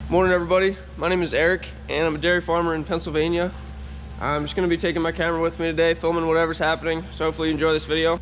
Morning everybody, my name is Eric and I'm a dairy farmer in Pennsylvania. I'm just going to be taking my camera with me today, filming whatever's happening, so hopefully you enjoy this video.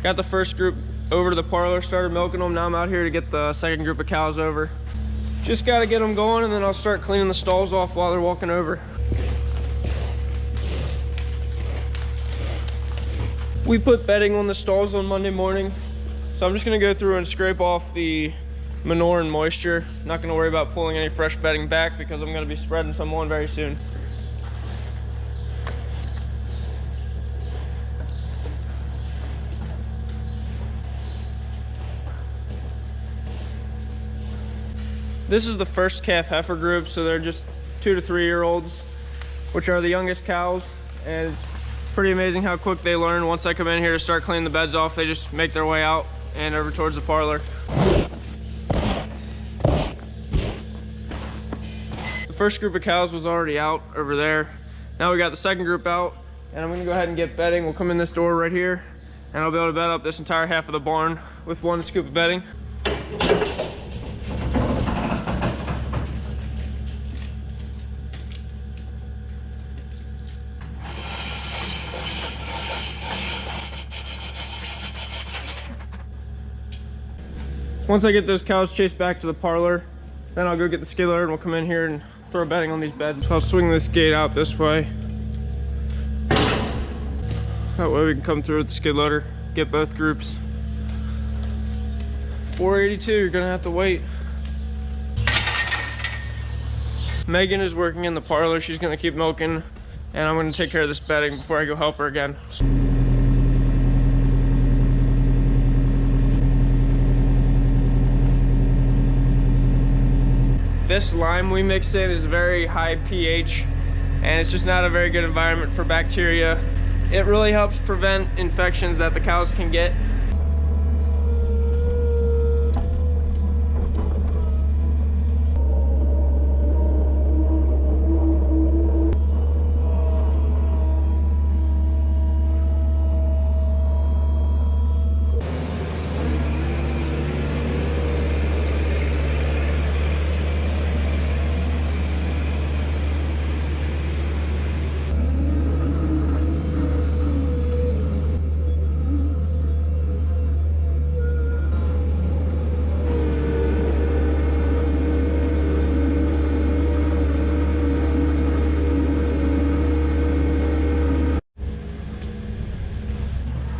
Got the first group over to the parlor, started milking them. Now I'm out here to get the second group of cows over. Just got to get them going and then I'll start cleaning the stalls off while they're walking over. We put bedding on the stalls on Monday morning, so I'm just going to go through and scrape off the manure and moisture. Not going to worry about pulling any fresh bedding back because I'm going to be spreading some on very soon. This is the first calf heifer group, so they're just 2 to 3 year olds, which are the youngest cows, and it's pretty amazing how quick they learn. Once I come in here to start cleaning the beds off, they just make their way out and over towards the parlor. The first group of cows was already out over there. Now we got the second group out, and I'm gonna go ahead and get bedding. We'll come in this door right here, and I'll be able to bed up this entire half of the barn with one scoop of bedding. Once I get those cows chased back to the parlor, then I'll go get the skid loader and we'll come in here and throw bedding on these beds. I'll swing this gate out this way. That way we can come through with the skid loader, get both groups. 482, you're gonna have to wait. Megan is working in the parlor. She's gonna keep milking, and I'm gonna take care of this bedding before I go help her again. This lime we mix in is very high pH, and it's just not a very good environment for bacteria. It really helps prevent infections that the cows can get.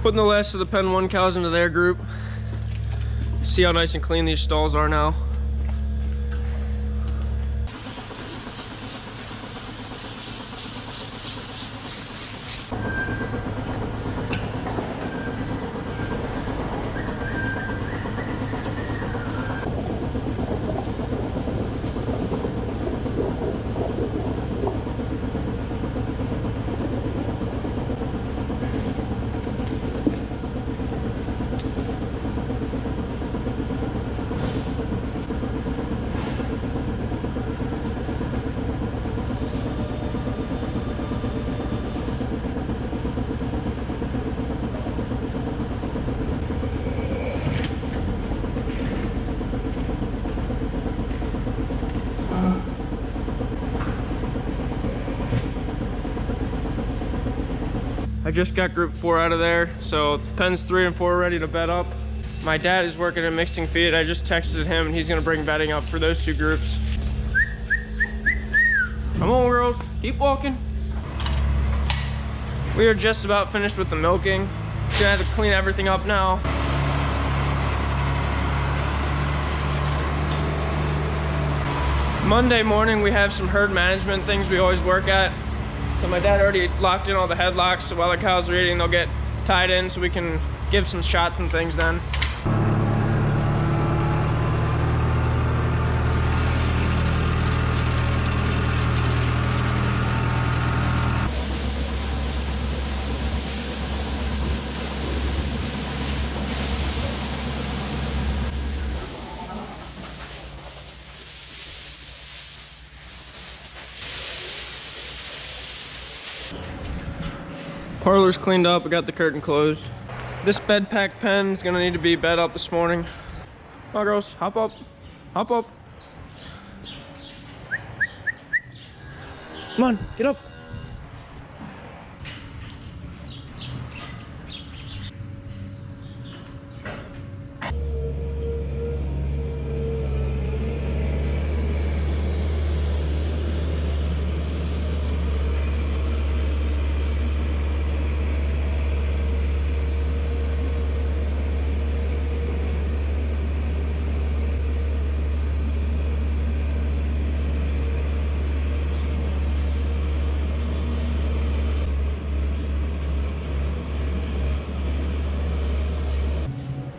Putting the last of the Pen 1 cows into their group. See how nice and clean these stalls are now. I just got group 4 out of there, so pens 3 and 4 are ready to bed up. My dad is working at mixing feed. I just texted him and he's gonna bring bedding up for those 2 groups. Come on girls, keep walking. We are just about finished with the milking. Gonna have to clean everything up now. Monday morning we have some herd management things we always work at. So my dad already locked in all the headlocks, so while the cows are eating, they'll get tied in so we can give some shots and things then. Parlor's cleaned up, I got the curtain closed. This bed pack pen is gonna need to be bed up this morning. Come on girls, hop up, hop up. Come on, get up.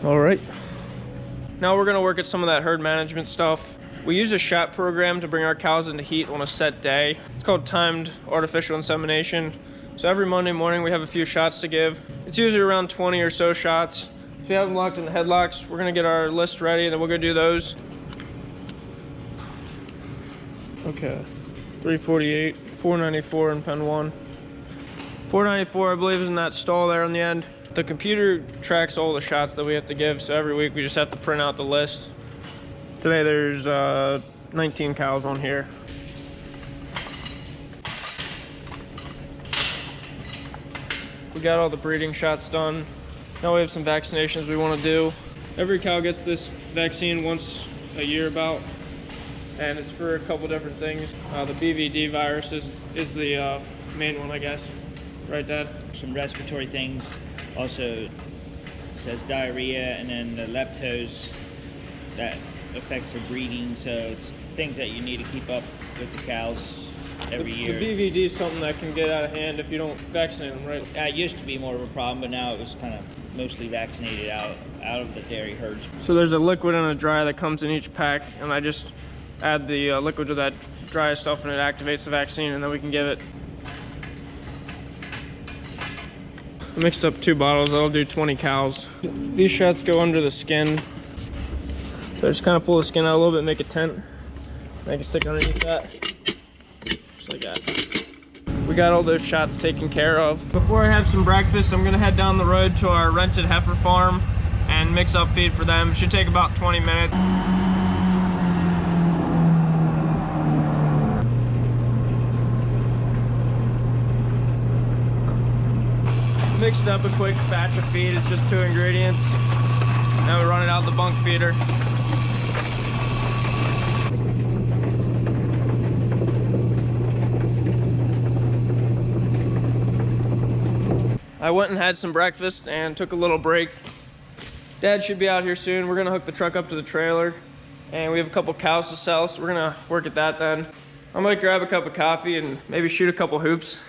All right, now we're gonna work at some of that herd management stuff. We use a shot program to bring our cows into heat on a set day. It's called timed artificial insemination. So every Monday morning we have a few shots to give. It's usually around 20 or so shots. If you have them locked in the headlocks, we're gonna get our list ready and then we'll go do those. Okay, 348, 494 in pen 1. 494 I believe is in that stall there on the end. The computer tracks all the shots that we have to give, so every week we just have to print out the list. Today there's 19 cows on here. We got all the breeding shots done. Now we have some vaccinations we want to do. Every cow gets this vaccine once a year about, and it's for a couple different things. The BVD virus is the main one, I guess. Right, Dad? Some respiratory things. Also says diarrhea, and then the leptos that affects the breeding, so it's things that you need to keep up with the cows every year. The BVD is something that can get out of hand if you don't vaccinate them, right? It used to be more of a problem, but now it was kind of mostly vaccinated out of the dairy herds. So there's a liquid and a dry that comes in each pack, and I just add the liquid to that dry stuff and it activates the vaccine, and then we can give it. I mixed up 2 bottles, that'll do 20 cows. These shots go under the skin. So I just kind of pull the skin out a little bit, make a tent. I can stick underneath that, just like that. We got all those shots taken care of. Before I have some breakfast, I'm gonna head down the road to our rented heifer farm and mix up feed for them. It should take about 20 minutes. Mixed up a quick batch of feed. It's just 2 ingredients. Now we run it out the bunk feeder. I went and had some breakfast and took a little break. Dad should be out here soon. We're gonna hook the truck up to the trailer, and we have a couple cows to sell, so we're gonna work at that then. I might grab a cup of coffee and maybe shoot a couple hoops.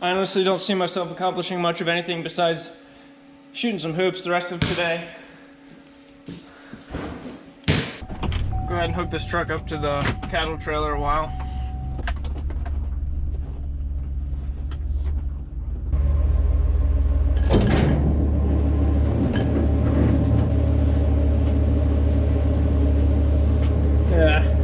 I honestly don't see myself accomplishing much of anything besides shooting some hoops the rest of today. Go ahead and hook this truck up to the cattle trailer a while. Yeah.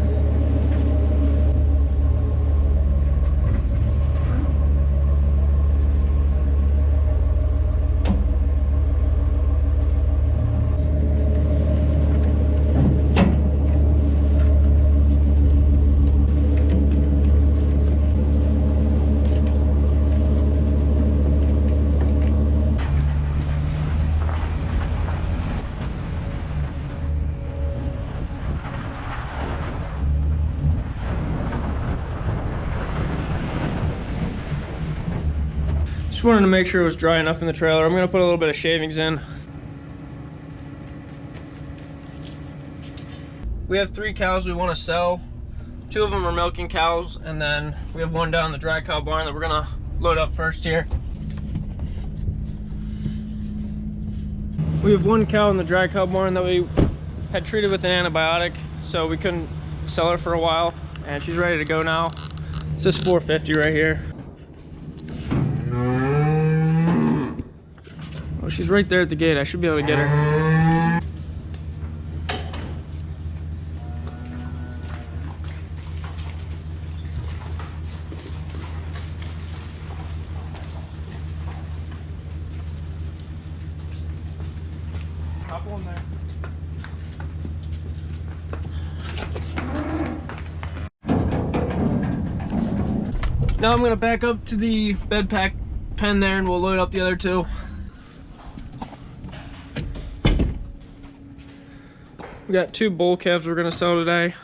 Just wanted to make sure it was dry enough in the trailer. I'm gonna put a little bit of shavings in. We have 3 cows we want to sell. 2 of them are milking cows, and then we have 1 down in the dry cow barn that we're gonna load up first here. We have 1 cow in the dry cow barn that we had treated with an antibiotic, so we couldn't sell her for a while, and she's ready to go now. It's this 450 right here. Oh, she's right there at the gate. I should be able to get her. hop on there. Now I'm gonna back up to the bed pack pen there and we'll load up the other two. We got 2 bull calves we're gonna sell today.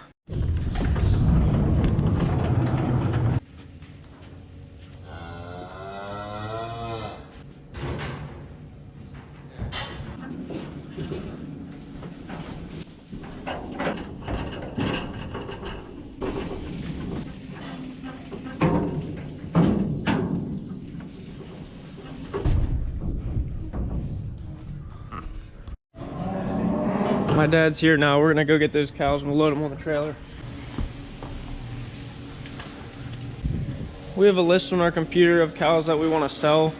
My dad's here now. We're gonna go get those cows and we'll load them on the trailer. We have a list on our computer of cows that we want to sell.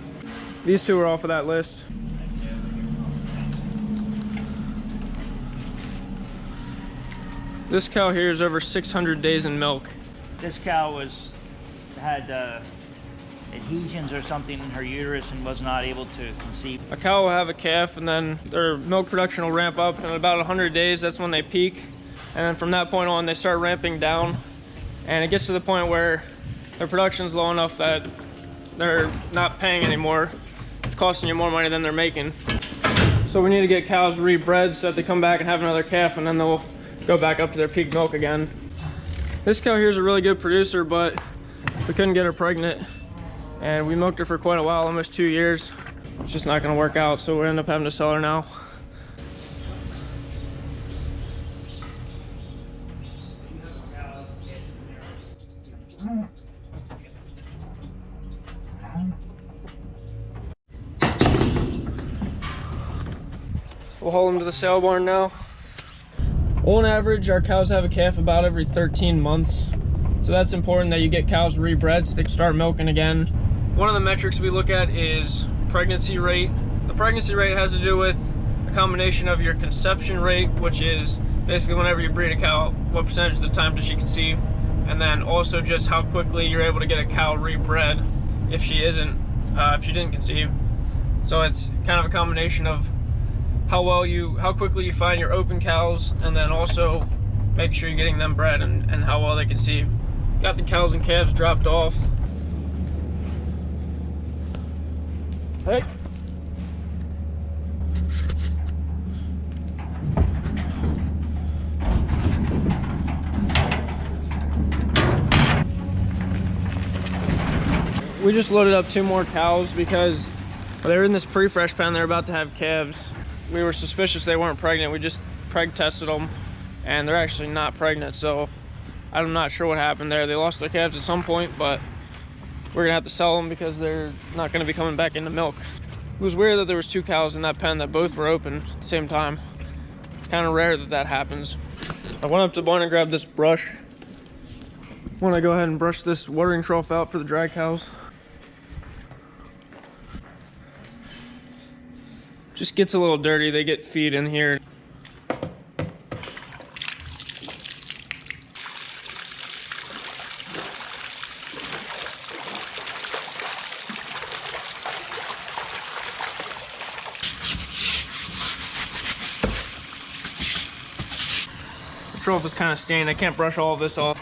These 2 are off of that list. This cow here is over 600 days in milk. This cow had adhesions or something in her uterus and was not able to conceive. A cow will have a calf and then their milk production will ramp up. In about 100 days, that's when they peak. And then from that point on, they start ramping down. And it gets to the point where their production's low enough that they're not paying anymore. It's costing you more money than they're making. So we need to get cows rebred so that they come back and have another calf and then they'll go back up to their peak milk again. This cow here is a really good producer, but we couldn't get her pregnant. And we milked her for quite a while, almost 2 years. It's just not gonna work out, so we end up having to sell her now. We'll haul them to the sale barn now. On average, our cows have a calf about every 13 months. So that's important that you get cows rebred so they can start milking again. One of the metrics we look at is pregnancy rate. The pregnancy rate has to do with a combination of your conception rate, which is basically whenever you breed a cow, what percentage of the time does she conceive, and then also just how quickly you're able to get a cow rebred if she didn't conceive. So it's kind of a combination of how quickly you find your open cows, and then also make sure you're getting them bred and how well they conceive. Got the cows and calves dropped off. Hey. We just loaded up 2 more cows because they were in this pre-fresh pen. They're about to have calves. We were suspicious they weren't pregnant. We just preg tested them and they're actually not pregnant. So I'm not sure what happened there. They lost their calves at some point, but we're gonna have to sell them because they're not gonna be coming back into milk. It was weird that there was 2 cows in that pen that both were open at the same time. It's kind of rare that that happens. I went up to the barn and grabbed this brush. I want to go ahead and brush this watering trough out for the dry cows. Just gets a little dirty. They get feed in here. The trough is kind of stained. I can't brush all of this off.